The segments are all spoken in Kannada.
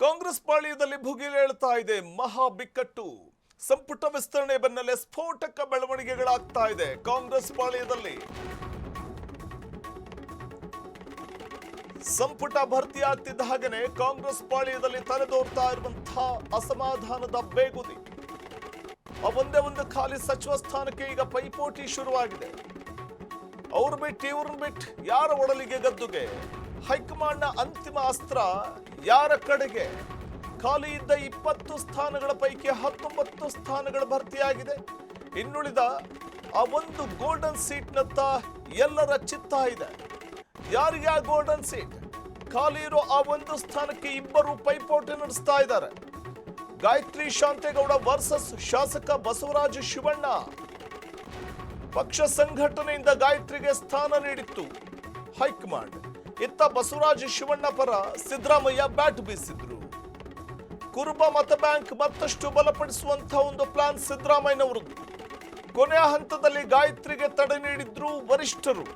ಕಾಂಗ್ರೆಸ್ ಪಾಳ್ಯದಲ್ಲಿ ಭುಗಿಲೇಳ್ತಾ ಇದೆ ಮಹಾ ಬಿಕ್ಕಟ್ಟು. ಸಂಪುಟ ವಿಸ್ತರಣೆ ಬೆನ್ನಲ್ಲೇ ಸ್ಫೋಟಕ ಬೆಳವಣಿಗೆಗಳಾಗ್ತಾ ಇದೆ ಕಾಂಗ್ರೆಸ್ ಪಾಳ್ಯದಲ್ಲಿ. ಸಂಪುಟ ಭರ್ತಿ ಆಗ್ತಿದ್ದ ಹಾಗೆಯೇ ಕಾಂಗ್ರೆಸ್ ಪಾಳ್ಯದಲ್ಲಿ ತಲೆದೋರ್ತಾ ಇರುವಂತಹ ಅಸಮಾಧಾನದ ಬೇಗುದಿ. ಒಂದೇ ಒಂದು ಖಾಲಿ ಸಚಿವ ಸ್ಥಾನಕ್ಕೆ ಈಗ ಪೈಪೋಟಿ ಶುರುವಾಗಿದೆ. ಅವ್ರು ಬಿಟ್ಟು ಇವ್ರನ್ನ ಬಿಟ್ಟು ಯಾರ ಒಡಲಿಗೆ ಗದ್ದುಗೆ? ಹೈಕಮಾಂಡ್ನ ಅಂತಿಮ ಅಸ್ತ್ರ ಯಾರ ಕಡೆಗೆ? ಖಾಲಿ ಇದ್ದ 20 ಸ್ಥಾನಗಳ ಪೈಕಿ 19 ಸ್ಥಾನಗಳು ಭರ್ತಿಯಾಗಿದೆ. ಇನ್ನುಳಿದ ಆ ಒಂದು ಗೋಲ್ಡನ್ ಸೀಟ್ನತ್ತ ಎಲ್ಲರ ಚಿತ್ತ ಇದೆ. ಯಾರಿಗೆ ಆ ಗೋಲ್ಡನ್ ಸೀಟ್? ಖಾಲಿ ಇರೋ ಆ ಒಂದು ಸ್ಥಾನಕ್ಕೆ ಇಬ್ಬರು ಪೈಪೋಟಿ ನಡೆಸ್ತಾ ಇದ್ದಾರೆ. ಗಾಯತ್ರಿ ಶಾಂತೇಗೌಡ ವರ್ಸಸ್ ಶಾಸಕ ಬಸವರಾಜ ಶಿವಣ್ಣ. ಪಕ್ಷ ಸಂಘಟನೆಯಿಂದ ಗಾಯತ್ರಿಗೆ ಸ್ಥಾನ ನೀಡಿತ್ತು ಹೈಕಮಾಂಡ್. ಇತ್ತ ಬಸವರಾಜ ಶಿವಣ್ಣ ಪರ ಸಿದ್ದರಾಮಯ್ಯ ಬ್ಯಾಟ್ ಬೀಸಿದ್ರು. ಕುರುಬ ಮತ ಬ್ಯಾಂಕ್ ಮತ್ತಷ್ಟು ಬಲಪಡಿಸುವಂತಹ ಒಂದು ಪ್ಲಾನ್ ಸಿದ್ದರಾಮಯ್ಯನವರದ್ದು. ಕೊನೆಯ ಹಂತದಲ್ಲಿ ಗಾಯತ್ರಿಗೆ ತಡೆ ನೀಡಿದ್ರು ವರಿಷ್ಠರು.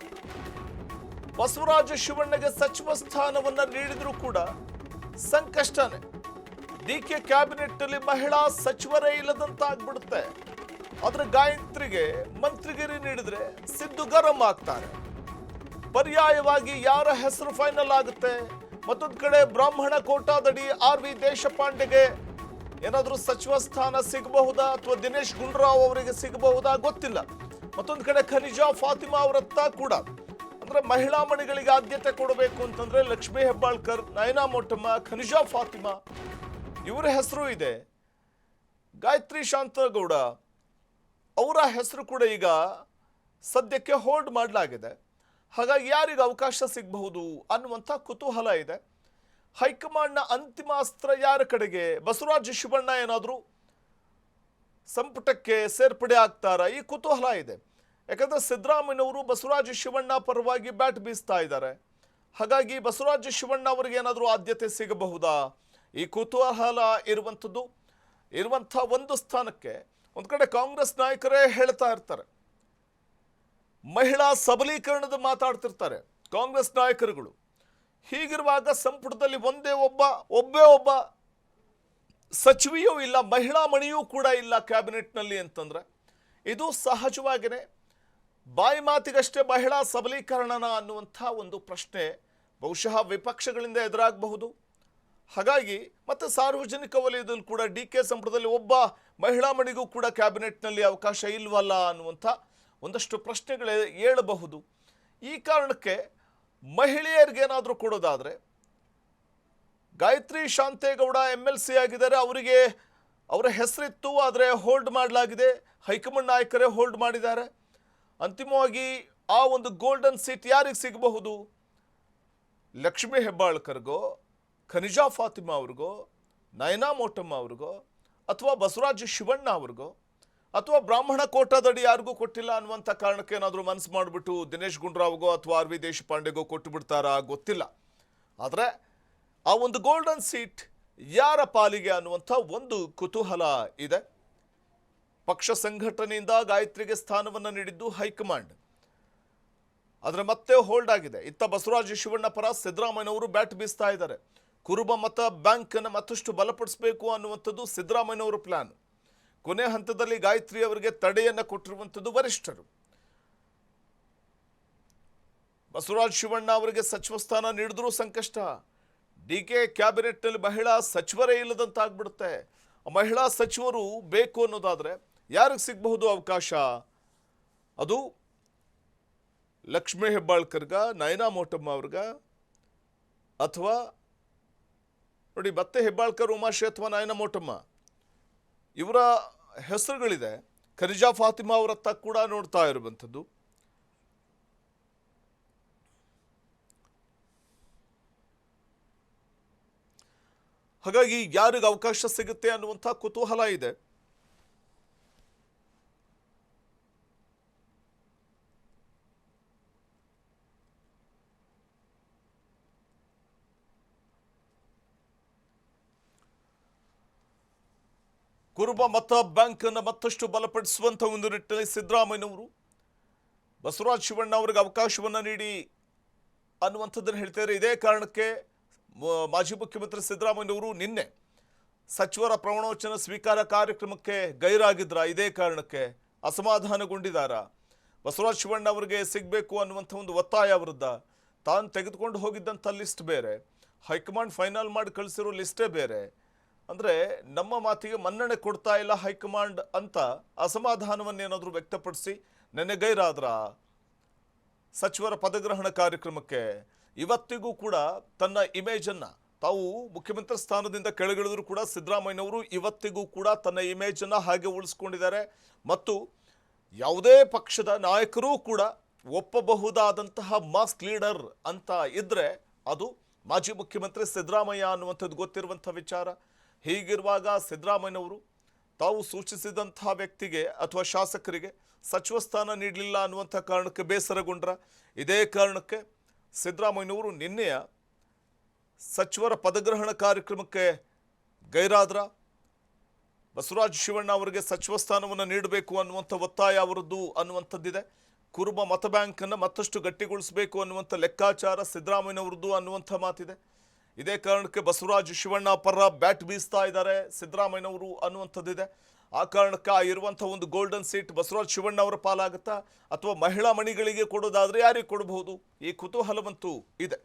ಬಸವರಾಜ ಶಿವಣ್ಣಗೆ ಸಚಿವ ಸ್ಥಾನವನ್ನ ನೀಡಿದ್ರು ಕೂಡ ಸಂಕಷ್ಟನೇ. ಡಿಕೆ ಕ್ಯಾಬಿನೆಟ್ ಅಲ್ಲಿ ಮಹಿಳಾ ಸಚಿವರೇ ಇಲ್ಲದಂತಾಗ್ಬಿಡುತ್ತೆ. ಆದ್ರೆ ಗಾಯತ್ರಿಗೆ ಮಂತ್ರಿಗಿರಿ ನೀಡಿದ್ರೆ ಸಿದ್ದು ಗರಂ ಆಗ್ತಾರೆ. ಪರ್ಯಾಯವಾಗಿ ಯಾರ ಹೆಸರು ಫೈನಲ್ ಆಗುತ್ತೆ? ಮತ್ತೊಂದು ಕಡೆ ಬ್ರಾಹ್ಮಣ ಕೋಟಾದಡಿ ಆರ್ ವಿ ದೇಶಪಾಂಡೆಗೆ ಏನಾದರೂ ಸಚಿವ ಸ್ಥಾನ ಸಿಗಬಹುದಾ ಅಥವಾ ದಿನೇಶ್ ಗುಂಡೂರಾವ್ ಅವರಿಗೆ ಸಿಗಬಹುದಾ ಗೊತ್ತಿಲ್ಲ. ಮತ್ತೊಂದು ಕಡೆ ಖನಿಜಾ ಫಾತಿಮಾ ಅವರತ್ತ ಕೂಡ ಅಂದ್ರೆ ಮಹಿಳಾ ಮಣಿಗಳಿಗೆ ಆದ್ಯತೆ ಕೊಡಬೇಕು ಅಂತಂದ್ರೆ ಲಕ್ಷ್ಮೀ ಹೆಬ್ಬಾಳ್ಕರ್, ನಯನಾ ಮೋಟಮ್ಮ, ಖನಿಜಾ ಫಾತಿಮಾ ಇವರ ಹೆಸರು ಇದೆ. ಗಾಯತ್ರಿ ಶಾಂತೇಗೌಡ ಅವರ ಹೆಸರು ಕೂಡ ಈಗ ಸದ್ಯಕ್ಕೆ ಹೋಲ್ಡ್ ಮಾಡಲಾಗಿದೆ. ಹಾಗಾಗಿ ಯಾರಿಗೆ ಅವಕಾಶ ಸಿಗಬಹುದು ಅನ್ನುವಂಥ ಕುತೂಹಲ ಇದೆ. ಹೈಕಮಾಂಡ್ನ ಅಂತಿಮ ಅಸ್ತ್ರ ಯಾರ ಕಡೆಗೆ? ಬಸವರಾಜ ಶಿವಣ್ಣ ಏನಾದರೂ ಸಂಪುಟಕ್ಕೆ ಸೇರ್ಪಡೆ ಆಗ್ತಾರಾ? ಈ ಕುತೂಹಲ ಇದೆ. ಯಾಕಂದ್ರೆ ಸಿದ್ದರಾಮಯ್ಯನವರು ಬಸವರಾಜ ಶಿವಣ್ಣ ಪರವಾಗಿ ಬ್ಯಾಟ್ ಬೀಸ್ತಾ ಇದ್ದಾರೆ. ಹಾಗಾಗಿ ಬಸವರಾಜ ಶಿವಣ್ಣ ಅವರಿಗೆ ಏನಾದರೂ ಆದ್ಯತೆ ಸಿಗಬಹುದಾ? ಈ ಕುತೂಹಲ ಇರುವಂಥ ಒಂದು ಸ್ಥಾನಕ್ಕೆ ಒಂದು ಕಡೆ ಕಾಂಗ್ರೆಸ್ ನಾಯಕರೇ ಹೇಳ್ತಾ ಇರ್ತಾರೆ, ಮಹಿಳಾ ಸಬಲೀಕರಣದ ಮಾತಾಡ್ತಿರ್ತಾರೆ ಕಾಂಗ್ರೆಸ್ ನಾಯಕರುಗಳು. ಹೀಗಿರುವಾಗ ಸಂಪುಟದಲ್ಲಿ ಒಬ್ಬೇ ಒಬ್ಬ ಸಚಿವೆಯೂ ಇಲ್ಲ, ಮಹಿಳಾ ಮಣಿಯೂ ಕೂಡ ಇಲ್ಲ ಕ್ಯಾಬಿನೆಟ್ನಲ್ಲಿ ಅಂತಂದ್ರೆ ಇದು ಸಹಜವಾಗಿಯೇ ಬಾಯಿ ಮಾತಿಗಷ್ಟೇ ಮಹಿಳಾ ಸಬಲೀಕರಣನ ಅನ್ನುವಂಥ ಒಂದು ಪ್ರಶ್ನೆ ಬಹುಶಃ ವಿಪಕ್ಷಗಳಿಂದ ಎದುರಾಗಬಹುದು. ಹಾಗಾಗಿ ಮತ್ತೆ ಸಾರ್ವಜನಿಕ ವಲಯದಲ್ಲಿ ಕೂಡ ಡಿಕೆ ಸಂಪುಟದಲ್ಲಿ ಒಬ್ಬ ಮಹಿಳಾ ಮಣಿಗೂ ಕೂಡ ಕ್ಯಾಬಿನೆಟ್ನಲ್ಲಿ ಅವಕಾಶ ಇಲ್ವಲ್ಲ ಅನ್ನುವಂಥ ಒಂದಷ್ಟು ಪ್ರಶ್ನೆಗಳು ಏಳಬಹುದು. ಈ ಕಾರಣಕ್ಕೆ ಮಹಿಳೆಯರಿಗೇನಾದರೂ ಕೊಡೋದಾದರೆ ಗಾಯತ್ರಿ ಶಾಂತೇಗೌಡ MLC ಆಗಿದ್ದಾರೆ. ಅವರಿಗೆ ಅವರ ಹೆಸರಿತ್ತು, ಆದರೆ ಹೋಲ್ಡ್ ಮಾಡಲಾಗಿದೆ. ಹೈಕಮಾಂಡ್ ನಾಯಕರೇ ಹೋಲ್ಡ್ ಮಾಡಿದ್ದಾರೆ. ಅಂತಿಮವಾಗಿ ಆ ಒಂದು ಗೋಲ್ಡನ್ ಸೀಟ್ ಯಾರಿಗೆ ಸಿಗಬಹುದು? ಲಕ್ಷ್ಮೀ ಹೆಬ್ಬಾಳ್ಕರ್ಗೋ, ಖನಿಜಾ ಫಾತಿಮಾ ಅವ್ರಿಗೋ, ನಯನಾ ಮೋಟಮ್ಮ ಅವ್ರಿಗೋ, ಅಥವಾ ಬಸವರಾಜ ಶಿವಣ್ಣ ಅವ್ರಿಗೋ, ಅಥವಾ ಬ್ರಾಹ್ಮಣ ಕೋಟಾದಡಿ ಯಾರಿಗೂ ಕೊಟ್ಟಿಲ್ಲ ಅನ್ನುವಂಥ ಕಾರಣಕ್ಕೆ ಏನಾದರೂ ಮನಸ್ಸು ಮಾಡಿಬಿಟ್ಟು ದಿನೇಶ್ ಗುಂಡೂರಾವ್ಗೋ ಅಥವಾ ಆರ್ ವಿ ದೇಶಪಾಂಡೆಗೋ ಕೊಟ್ಟು ಬಿಡ್ತಾರಾ ಗೊತ್ತಿಲ್ಲ. ಆದರೆ ಆ ಒಂದು ಗೋಲ್ಡನ್ ಸೀಟ್ ಯಾರ ಪಾಲಿಗೆ ಅನ್ನುವಂಥ ಒಂದು ಕುತೂಹಲ ಇದೆ. ಪಕ್ಷ ಸಂಘಟನೆಯಿಂದ ಗಾಯತ್ರಿಗೆ ಸ್ಥಾನವನ್ನು ನೀಡಿದ್ದು ಹೈಕಮಾಂಡ್, ಆದರೆ ಮತ್ತೆ ಹೋಲ್ಡ್ ಆಗಿದೆ. ಇತ್ತ ಬಸವರಾಜ ಶಿವಣ್ಣ ಪರ ಸಿದ್ದರಾಮಯ್ಯನವರು ಬ್ಯಾಟ್ ಬೀಸ್ತಾ ಇದ್ದಾರೆ. ಕುರುಬ ಮತ ಬ್ಯಾಂಕ್ ಅನ್ನು ಮತ್ತಷ್ಟು ಬಲಪಡಿಸಬೇಕು ಅನ್ನುವಂಥದ್ದು ಸಿದ್ದರಾಮಯ್ಯನವರ ಪ್ಲಾನ್. ಕೊನೆ ಹಂತದಲ್ಲಿ ಗಾಯತ್ರಿ ಅವರಿಗೆ ತಡೆಯನ್ನು ಕೊಟ್ಟಿರುವಂಥದ್ದು ವರಿಷ್ಠರು. ಬಸವರಾಜ ಶಿವಣ್ಣ ಅವರಿಗೆ ಸಚಿವ ಸ್ಥಾನ ನೀಡಿದ್ರೂ ಸಂಕಷ್ಟ. ಡಿಕೆ ಕ್ಯಾಬಿನೆಟ್ನಲ್ಲಿ ಮಹಿಳಾ ಸಚಿವರೇ ಇಲ್ಲದಂತಾಗ್ಬಿಡುತ್ತೆ. ಮಹಿಳಾ ಸಚಿವರು ಬೇಕು ಅನ್ನೋದಾದ್ರೆ ಯಾರಿಗೆ ಸಿಗಬಹುದು ಅವಕಾಶ? ಅದು ಲಕ್ಷ್ಮೀ ಹೆಬ್ಬಾಳ್ಕರ್ಗ, ನಯನಾ ಮೋಟಮ್ಮ ಅವ್ರಿಗ, ಅಥವಾ ನೋಡಿ ಮತ್ತೆ ಹೆಬ್ಬಾಳ್ಕರ್ ಉಮಾಶ್ರೀ ಅಥವಾ ನಯನಾ ಮೋಟಮ್ಮ ಇವರ ಹೆಸರುಗಳಿದೆ. ಖನಿಜಾ ಫಾತಿಮಾ ಅವರತ್ತ ಕೂಡ ನೋಡ್ತಾ ಇರುವಂಥದ್ದು. ಹಾಗಾಗಿ ಯಾರಿಗೆ ಅವಕಾಶ ಸಿಗುತ್ತೆ ಅನ್ನುವಂಥ ಕುತೂಹಲ ಇದೆ. ಕುರುಬ ಮತ ಬ್ಯಾಂಕ್ ಅನ್ನು ಮತ್ತಷ್ಟು ಬಲಪಡಿಸುವಂಥ ಒಂದು ನಿಟ್ಟಿನಲ್ಲಿ ಸಿದ್ದರಾಮಯ್ಯನವರು ಬಸವರಾಜ ಶಿವಣ್ಣ ಅವರಿಗೆ ಅವಕಾಶವನ್ನು ನೀಡಿ ಅನ್ನುವಂಥದ್ದನ್ನು ಹೇಳ್ತಾರೆ. ಇದೇ ಕಾರಣಕ್ಕೆ ಮಾಜಿ ಮುಖ್ಯಮಂತ್ರಿ ಸಿದ್ದರಾಮಯ್ಯನವರು ನಿನ್ನೆ ಸಚಿವರ ಪ್ರಮಾಣವಚನ ಸ್ವೀಕಾರ ಕಾರ್ಯಕ್ರಮಕ್ಕೆ ಗೈರಾಗಿದ್ರ, ಇದೇ ಕಾರಣಕ್ಕೆ ಅಸಮಾಧಾನಗೊಂಡಿದ್ದಾರ. ಬಸವರಾಜ ಶಿವಣ್ಣ ಅವರಿಗೆ ಸಿಗಬೇಕು ಅನ್ನುವಂಥ ಒಂದು ಒತ್ತಾಯ ವಿರುದ್ಧ ತಾನು ತೆಗೆದುಕೊಂಡು ಹೋಗಿದ್ದಂಥ ಲಿಸ್ಟ್ ಬೇರೆ, ಹೈಕಮಾಂಡ್ ಫೈನಲ್ ಮಾಡಿ ಕಳಿಸಿರೋ ಲಿಸ್ಟೇ ಬೇರೆ. ಅಂದರೆ ನಮ್ಮ ಮಾತಿಗೆ ಮನ್ನಣೆ ಕೊಡ್ತಾ ಇಲ್ಲ ಹೈಕಮಾಂಡ್ ಅಂತ ಅಸಮಾಧಾನವನ್ನೇನಾದರೂ ವ್ಯಕ್ತಪಡಿಸಿ ನೆನ್ನೆ ಗೈರಾದ್ರ ಸಚಿವರ ಪದಗ್ರಹಣ ಕಾರ್ಯಕ್ರಮಕ್ಕೆ. ಇವತ್ತಿಗೂ ಕೂಡ ತನ್ನ ಇಮೇಜನ್ನು, ತಾವು ಮುಖ್ಯಮಂತ್ರಿ ಸ್ಥಾನದಿಂದ ಕೆಳಗಿಳಿದ್ರು ಕೂಡ ಸಿದ್ದರಾಮಯ್ಯನವರು ಇವತ್ತಿಗೂ ಕೂಡ ತನ್ನ ಇಮೇಜನ್ನು ಹಾಗೆ ಉಳಿಸ್ಕೊಂಡಿದ್ದಾರೆ. ಮತ್ತು ಯಾವುದೇ ಪಕ್ಷದ ನಾಯಕರೂ ಕೂಡ ಒಪ್ಪಬಹುದಾದಂತಹ ಮಾಸ್ ಲೀಡರ್ ಅಂತ ಇದ್ರೆ ಅದು ಮಾಜಿ ಮುಖ್ಯಮಂತ್ರಿ ಸಿದ್ದರಾಮಯ್ಯ ಅನ್ನುವಂಥದ್ದು ಗೊತ್ತಿರುವಂಥ ವಿಚಾರ. ಹೀಗಿರುವಾಗ ಸಿದ್ದರಾಮಯ್ಯನವರು ತಾವು ಸೂಚಿಸಿದಂತಹ ವ್ಯಕ್ತಿಗೆ ಅಥವಾ ಶಾಸಕರಿಗೆ ಸಚಿವ ಸ್ಥಾನ ನೀಡಲಿಲ್ಲ ಅನ್ನುವಂಥ ಕಾರಣಕ್ಕೆ ಬೇಸರಗೊಂಡ್ರ. ಇದೇ ಕಾರಣಕ್ಕೆ ಸಿದ್ದರಾಮಯ್ಯನವರು ನಿನ್ನೆಯ ಸಚಿವರ ಪದಗ್ರಹಣ ಕಾರ್ಯಕ್ರಮಕ್ಕೆ ಗೈರಾದ್ರ. ಬಸವರಾಜ ಶಿವಣ್ಣ ಅವರಿಗೆ ಸಚಿವ ಸ್ಥಾನವನ್ನು ನೀಡಬೇಕು ಅನ್ನುವಂಥ ಒತ್ತಾಯ ಅವರದ್ದು ಅನ್ನುವಂಥದ್ದಿದೆ. ಕುರುಬ ಮತ ಬ್ಯಾಂಕನ್ನು ಮತ್ತಷ್ಟು ಗಟ್ಟಿಗೊಳಿಸಬೇಕು ಅನ್ನುವಂಥ ಲೆಕ್ಕಾಚಾರ ಸಿದ್ದರಾಮಯ್ಯನವ್ರದ್ದು ಅನ್ನುವಂಥ ಮಾತಿದೆ. ಇದೇ ಕಾರಣಕ್ಕೆ ಬಸವರಾಜ ಶಿವಣ್ಣ ಪರ ಬ್ಯಾಟ್ ಬೀಸ್ತಾ ಇದ್ದಾರೆ ಸಿದ್ದರಾಮಯ್ಯನವರು ಅನ್ನುವಂಥದ್ದಿದೆ. ಆ ಕಾರಣಕ್ಕೆ ಇರುವಂಥ ಒಂದು ಗೋಲ್ಡನ್ ಸೀಟ್ ಬಸವರಾಜ ಶಿವಣ್ಣ ಅವರ ಪಾಲಾಗುತ್ತಾ ಅಥವಾ ಮಹಿಳಾ ಮಣಿಗಳಿಗೆ ಕೊಡೋದಾದರೆ ಯಾರಿಗೆ ಕೊಡಬಹುದು, ಈ ಕುತೂಹಲವಂತೂ ಇದೆ.